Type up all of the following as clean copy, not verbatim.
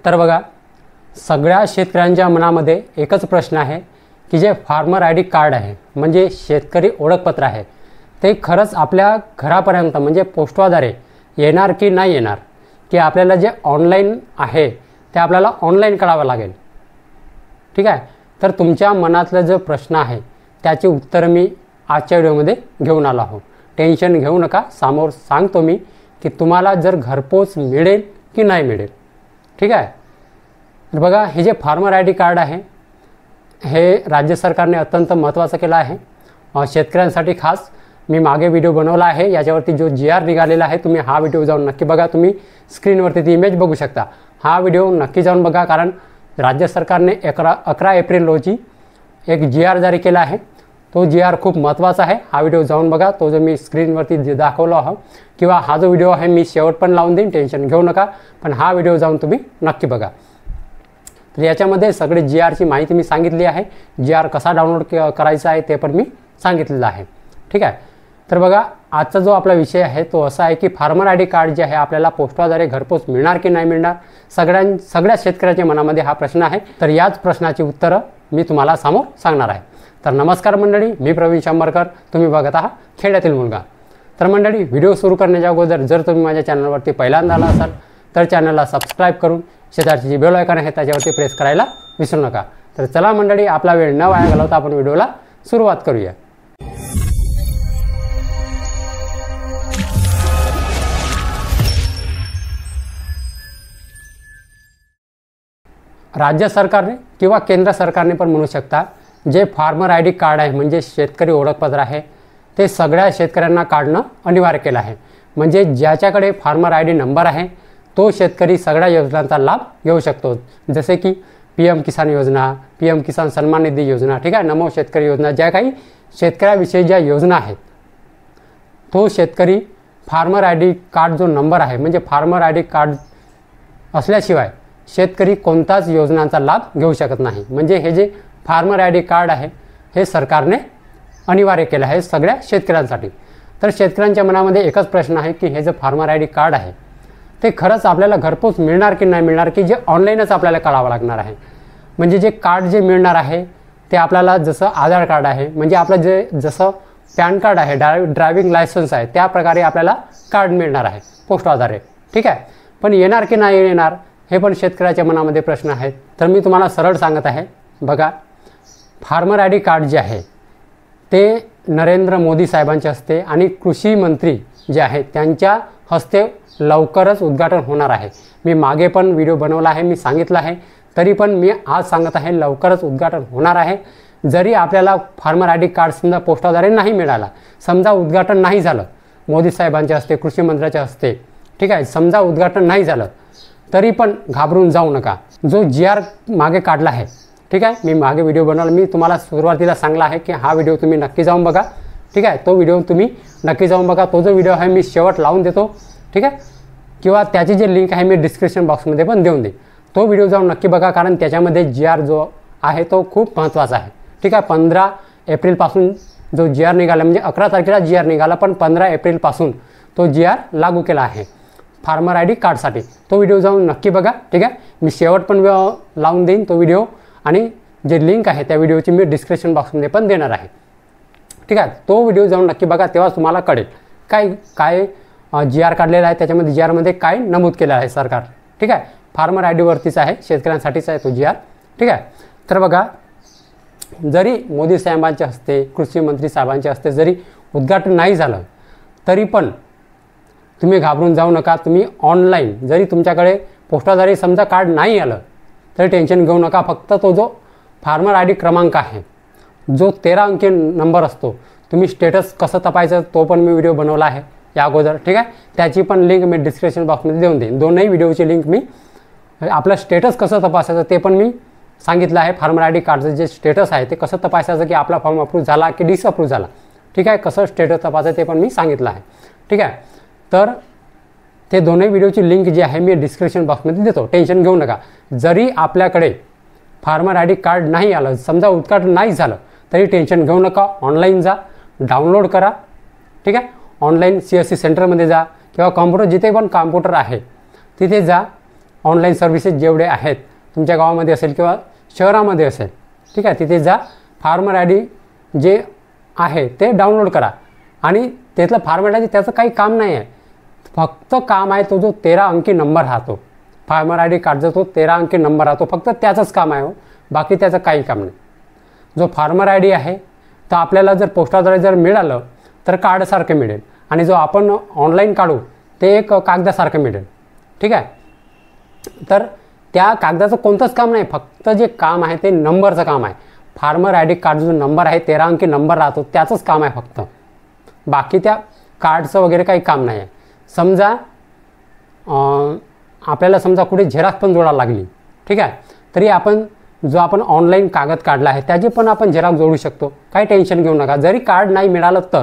तर बघा, सगळ्या शेतकऱ्यांच्या मनामध्ये एकच प्रश्न आहे की जे फार्मर आय डी कार्ड आहे म्हणजे शेतकरी ओळखपत्र आहे ते खरंच आपल्या घरापर्यंत म्हणजे पोस्टद्वारे येणार की नाही येणार, की आपल्याला जे ऑनलाईन आहे ते आपल्याला ऑनलाईन करावं लागेल। ठीक आहे, तर तुमच्या मनातला जो प्रश्न आहे त्याचे उत्तर मी आजच्या व्हिडिओमध्ये घेऊन आलो आहो। टेन्शन घेऊ नका, समोर सांगतो मी की तुम्हाला जर घरपोच मिळेल की नाही मिळेल। ठीक आहे, तर बघा, हे जे फार्मर आय डी कार्ड आहे हे राज्य सरकारने अत्यंत महत्त्वाचं केलं आहे शेतकऱ्यांसाठी खास। मी मागे व्हिडिओ बनवला आहे, याच्यावरती जो GR निघालेला आहे तुम्ही हा व्हिडिओ जाऊन नक्की बघा। तुम्ही स्क्रीनवरती ती इमेज बघू शकता, हा व्हिडिओ नक्की जाऊन बघा, कारण राज्य सरकारने 11 एप्रिल रोजी एक GR जारी केला आहे। तो GR खूप महत्त्वाचा आहे, हा व्हिडिओ जाऊन बघा। तो जो मी स्क्रीनवरती दाखवला आहे किंवा हा जो व्हिडिओ आहे मी शेवट पण लावून देईन, टेन्शन घेऊ नका, पण हा व्हिडिओ जाऊन तुम्ही नक्की बघा। तर याच्यामध्ये सगळे GRची माहिती मी सांगितली आहे, GR कसा डाउनलोड करायचा आहे ते पण मी सांगितलेलं आहे। ठीक आहे, तर बघा, आजचा जो आपला विषय आहे तो असा आहे की फार्मर आय डी कार्ड जे आहे आपल्याला पोस्टद्वारे घरपोच मिळणार की नाही मिळणार, सगळ्या शेतकऱ्याच्या मनामध्ये हा प्रश्न आहे। तर याच प्रश्नाची उत्तरं मी तुम्हाला समोर सांगणार आहे। तर नमस्कार मंडळी, मी प्रवीण शंभरकर, तुम्ही बघत आहात खेड्यातील मुलगा। तर मंडळी, व्हिडिओ सुरू करण्याच्या अगोदर जर तुम्ही माझ्या चॅनलवरती पहिल्यांदा आला असाल तर चॅनलला सबस्क्राईब करून शेजारची जी बेल आयकॉन आहे त्याच्यावरती प्रेस करायला विसरू नका। तर चला मंडळी, आपला वेळ न वाया घालवता आपण व्हिडिओला सुरुवात करूया। राज्य सरकारने किंवा केंद्र सरकारने पण म्हणू शकता, जे फार्मर आय डी कार्ड आहे म्हणजे शेतकरी ओळखपत्र आहे ते सगळ्या शेतकऱ्यांना काढणं अनिवार्य केलं आहे। म्हणजे ज्याच्याकडे फार्मर आय डी नंबर आहे तो शेतकरी सगळ्या योजनांचा लाभ घेऊ शकतो, जसे की PM किसान योजना, PM किसान सन्मान निधी योजना, ठीक आहे, नमो शेतकरी योजना, ज्या काही शेतकऱ्याविषयी ज्या योजना आहेत तो शेतकरी फार्मर आय डी कार्ड जो नंबर आहे म्हणजे फार्मर आय डी कार्ड असल्याशिवाय शेतकरी कोणताच योजनांचा लाभ घेऊ शकत नाही। म्हणजे हे जे फार्मर आय डी कार्ड आहे हे सरकारने अनिवार्य केलं आहे सगळ्या शेतकऱ्यांसाठी। तर शेतकऱ्यांच्या मनामध्ये एकच प्रश्न आहे की हे जे फार्मर आय डी कार्ड आहे ते खरंच आपल्याला घरपोच मिळणार की नाही मिळणार, की जे ऑनलाईनच आपल्याला करावं लागणार आहे। म्हणजे जे कार्ड जे मिळणार आहे ते आपल्याला जसं आधार कार्ड आहे म्हणजे आपलं जे जसं पॅन कार्ड आहे, ड्रायव्हिंग लायसन्स आहे, त्या प्रकारे आपल्याला कार्ड मिळणार आहे पोस्टद्वारे। ठीक आहे, पण येणार की नाही येणार हे पण शेतकऱ्याच्या मनामध्ये प्रश्न आहेत। तर मी तुम्हाला सरळ सांगत आहे, बघा, फार्मर आय डी कार्ड जे आहे ते नरेंद्र मोदी साहेबांचे हस्ते आणि कृषी मंत्री जे आहेत त्यांच्या हस्ते लवकरच उद्घाटन होणार आहे। मी मागे पण व्हिडिओ बनवला आहे, मी सांगितलं आहे, तरी पण मी आज सांगत आहे लवकरच उद्घाटन होणार आहे। जरी आपल्याला फार्मर आय डी कार्ड समजा पोस्टाद्वारे नाही मिळाला, समजा उद्घाटन नाही झालं मोदी साहेबांच्या हस्ते, कृषी मंत्र्याच्या हस्ते, ठीक आहे, समजा उद्घाटन नाही झालं तरी पण घाबरून जाऊ नका। जो GR मागे काढला आहे, ठीक आहे, मी मागे व्हिडिओ बनवला, मी तुम्हाला सुरुवातीला सांगला आहे की हा व्हिडिओ तुम्ही नक्की जाऊन बघा। ठीक आहे, तो व्हिडिओ तुम्ही नक्की जाऊन बघा। तो जो व्हिडिओ आहे मी शेवट लावून देतो, ठीक आहे, किंवा त्याची जी लिंक आहे मी डिस्क्रिप्शन बॉक्समध्ये पण देऊन देईन। तो व्हिडिओ जाऊन नक्की बघा, कारण त्याच्यामध्ये GR जो आहे तो खूप महत्त्वाचा आहे। ठीक आहे, 15 एप्रिलपासून जो GR निघाला म्हणजे 11 तारखेला GR निघाला, पण 15 एप्रिलपासून तो GR लागू केला आहे फार्मर आय डी कार्डसाठी। तो व्हिडिओ जाऊन नक्की बघा। ठीक आहे, मी शेवट पण लावून देईन तो व्हिडिओ, आणि जे लिंक आहे त्या व्हिडिओची मी डिस्क्रिप्शन बॉक्समध्ये पण देणार आहे। ठीक आहे, तो व्हिडिओ जाऊन नक्की बघा, तेव्हा तुम्हाला कळेल काय GR काढलेला आहे, त्याच्यामध्ये GRमध्ये काय नमूद केलं आहे सरकार। ठीक आहे, फार्मर आय डीवरतीच आहे, शेतकऱ्यांसाठीच आहे तो GR। ठीक आहे, तर बघा, जरी मोदी साहेबांच्या हस्ते, कृषी मंत्री साहेबांच्या हस्ते जरी उद्घाटन नाही झालं तरी पण तुम्ही घाबरून जाऊ नका। तुम्ही ऑनलाईन जरी तुमच्याकडे पोस्टाद्वारे समजा कार्ड नाही आलं तरी टेन्शन घेऊ नका। फक्त तो जो फार्मर आय डी क्रमांक आहे जो 13 अंकी नंबर असतो, तुम्ही स्टेटस कसं तपासायचं तो पण मी व्हिडिओ बनवला आहे या अगोदर। ठीक आहे, त्याची पण लिंक मी डिस्क्रिप्शन बॉक्समध्ये देऊन देईन। दोनही व्हिडिओची लिंक मी, आपलं स्टेटस कसं तपासायचं ते पण मी सांगितलं आहे। फार्मर आय डी कार्डचं जे स्टेटस आहे ते कसं तपासायचं, की आपला फॉर्म अप्रूव्ह झाला की डिसअप्रूव्ह झाला, ठीक आहे, कसं स्टेटस तपासायचं ते पण मी सांगितलं आहे। ठीक आहे, तर ते दोन्ही व्हिडिओची लिंक जी आहे मी डिस्क्रिप्शन बॉक्समध्ये देतो, टेन्शन घेऊ नका। जरी आपल्याकडे फार्मर आय डी कार्ड नाही आलं, समजा उद्घाटन नाही झालं तरी टेन्शन घेऊ नका। ऑनलाईन जा, डाउनलोड करा। ठीक आहे, ऑनलाईन CSC सेंटरमध्ये जा किंवा कॉम्प्युटर, जिथे पण कॉम्प्युटर आहे तिथे जा, ऑनलाईन सर्व्हिसेस जेवढे आहेत तुमच्या गावामध्ये असेल किंवा शहरामध्ये असेल, ठीक आहे, तिथे जा, फार्मर आय डी जे आहे ते डाउनलोड करा. आणि त्यातलं फार्मर आय डी त्याचं काही काम नाही आहे, फक्त काम आहे तो जो 13 अंकी नंबर राहतो, फार्मर आय डी कार्डचा तो 13 अंकी नंबर राहतो, फक्त त्याचंच काम आहे हो, बाकी त्याचं काही काम नाही. जो फार्मर आय डी आहे तर आपल्याला जर पोस्टाद्वारे जर मिळालं तर कार्डसारखं मिळेल, आणि जो आपण ऑनलाईन काढू ते एक कागदासारखं मिळेल. ठीक आहे, तर त्या कागदाचं कोणतंच काम नाही, फक्त जे काम आहे ते नंबरचं काम आहे. फार्मर आय डी कार्ड जो नंबर आहे 13 अंकी नंबर राहतो त्याचंच काम आहे फक्त, बाकी त्या कार्डचं वगैरे काही काम नाही आहे. समजा आपल्याला समजा कुठे झेरॉक्स पण जोडायला लागली, ठीक आहे, तरी आपण जो आपण ऑनलाईन कागद काढला आहे त्याचे पण आपण झेरॉक्स जोडू शकतो, काही टेन्शन घेऊ नका. जरी कार्ड नाही मिळालं तर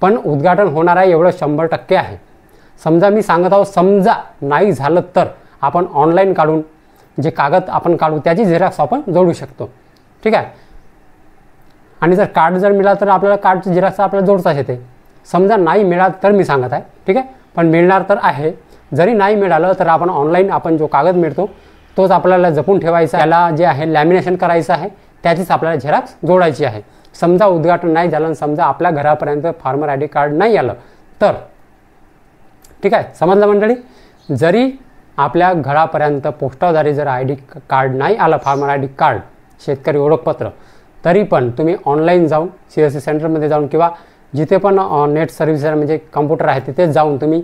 पण उद्घाटन होणार आहे एवढं 100% आहे. समजा मी सांगत आहोत, समजा नाही झालं तर आपण ऑनलाईन काढून जे कागद आपण काढू त्याची झेरॉक्स आपण जोडू शकतो. ठीक आहे, आणि जर कार्ड जर मिळालं तर आपल्याला कार्डची झेरॉक्स आपल्याला जोडताच येते. समजा नाही मिळालं तर मी सांगत आहे, ठीक आहे, पण मिळणार तर आहे. जरी नाही मिळालं तर आपण ऑनलाईन आपण जो कागद मिळतो तोच आपल्याला जपून ठेवायचा, त्याला जे आहे लॅमिनेशन करायचं आहे, त्याचीच आपल्याला झेरॉक्स जोडायची आहे. समजा उद्घाटन नाही झालं, समजा आपल्या घरापर्यंत फार्मर आय डी कार्ड नाही आलं तर, ठीक आहे, समजलं मंडळी. जरी आपल्या घरापर्यंत पोस्टाद्वारे जर आय डी कार्ड नाही आलं, फार्मर आय डी कार्ड शेतकरी ओळखपत्र, तरी पण तुम्ही ऑनलाईन जाऊन CSC सेंटरमध्ये जाऊन किंवा जिथे पण नेट सर्व्हिस म्हणजे कम्प्युटर आहे तिथेच जाऊन तुम्ही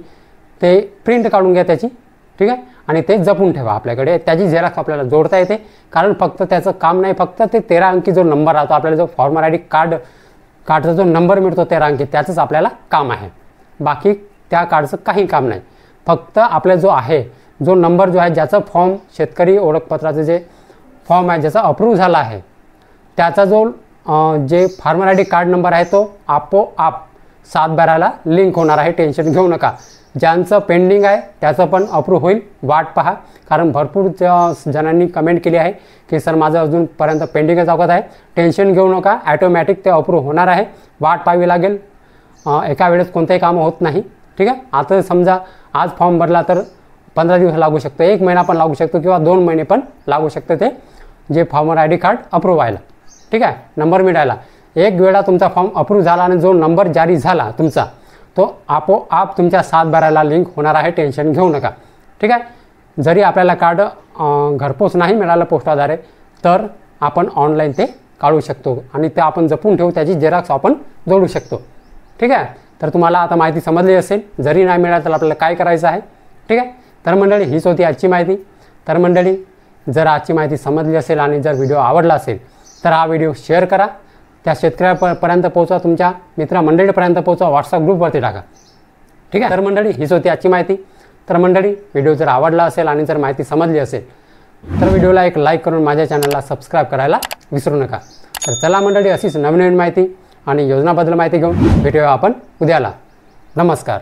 ते प्रिंट काढून घ्या त्याची, ठीक आहे, आणि ते जपून ठेवा आपल्याकडे. त्याची झेरॉक्स आपल्याला जोडता येते, कारण फक्त त्याचं काम नाही, फक्त ते 13 अंकी जो नंबर राहतो आपल्याला, जो फार्मर आय डी कार्डचा जो नंबर मिळतो 13 अंकी, त्याचंच आपल्याला काम आहे. बाकी त्या कार्डचं काही काम नाही. फक्त आपला जो आहे जो नंबर जो आहे, ज्याचा फॉर्म शेतकरी ओळखपत्राचं जे फॉर्म आहे ज्याचा अप्रूव्ह झाला आहे, त्याचा जो जे farmer I D card number आहे तो आपोआप 7/12ला लिंक होणार आहे, टेन्शन घेऊ नका. ज्यांचं पेंडिंग आहे त्याचं पण अप्रूव्ह होईल, वाट पहा. कारण भरपूर जणांनी कमेंट केली आहे की सर माझं अजूनपर्यंत पेंडिंगच दाखवत आहे. टेन्शन घेऊ नका, ॲटोमॅटिक ते अप्रूव्ह होणार आहे. वाट पाहावी लागेल, एका वेळेस कोणतेही कामं होत नाही. ठीक आहे, आता समजा आज फॉर्म भरला तर 15 दिवस लागू शकतो, 1 महिना पण लागू शकतो किंवा 2 महिने पण लागू शकते ते जे farmer I D card approve व्हायला. ठीक आहे, नंबर मिळायला. एक वेळा तुमचा फॉर्म अप्रूव्ह झाला आणि जो नंबर जारी झाला तुमचा तो आपोआप तुमच्या 7/12ला लिंक होणार आहे, टेन्शन घेऊ नका. ठीक आहे, जरी आपल्याला कार्ड घरपोच नाही मिळालं पोस्टाद्वारे तर आपण ऑनलाईन ते काढू शकतो आणि ते आपण जपून ठेवू, त्याची झेरॉक्स आपण जोडू शकतो. ठीक आहे, तर तुम्हाला आता माहिती समजली असेल. जरी नाही मिळालं तर आपल्याला काय करायचं आहे. ठीक आहे, तर मंडळी हीच होती आजची माहिती. तर मंडळी जर आजची माहिती समजली असेल आणि जर व्हिडिओ आवडला असेल तर हा व्हिडिओ शेअर करा, त्या शेतकऱ्यापर्यंत पोहोचवा, तुमच्या मित्रमंडळीपर्यंत पोहोचवा, व्हॉट्सअप ग्रुपवरती टाका. ठीक आहे, तर मंडळी हीच होती आजची माहिती. तर मंडळी व्हिडिओ जर आवडला असेल आणि जर माहिती समजली असेल तर व्हिडिओला एक लाईक करून माझ्या चॅनलला सबस्क्राईब करायला विसरू नका. तर चला मंडळी, अशीच नवीन माहिती आणि योजनाबद्दल माहिती घेऊन भेटूया आपण उद्याला. नमस्कार.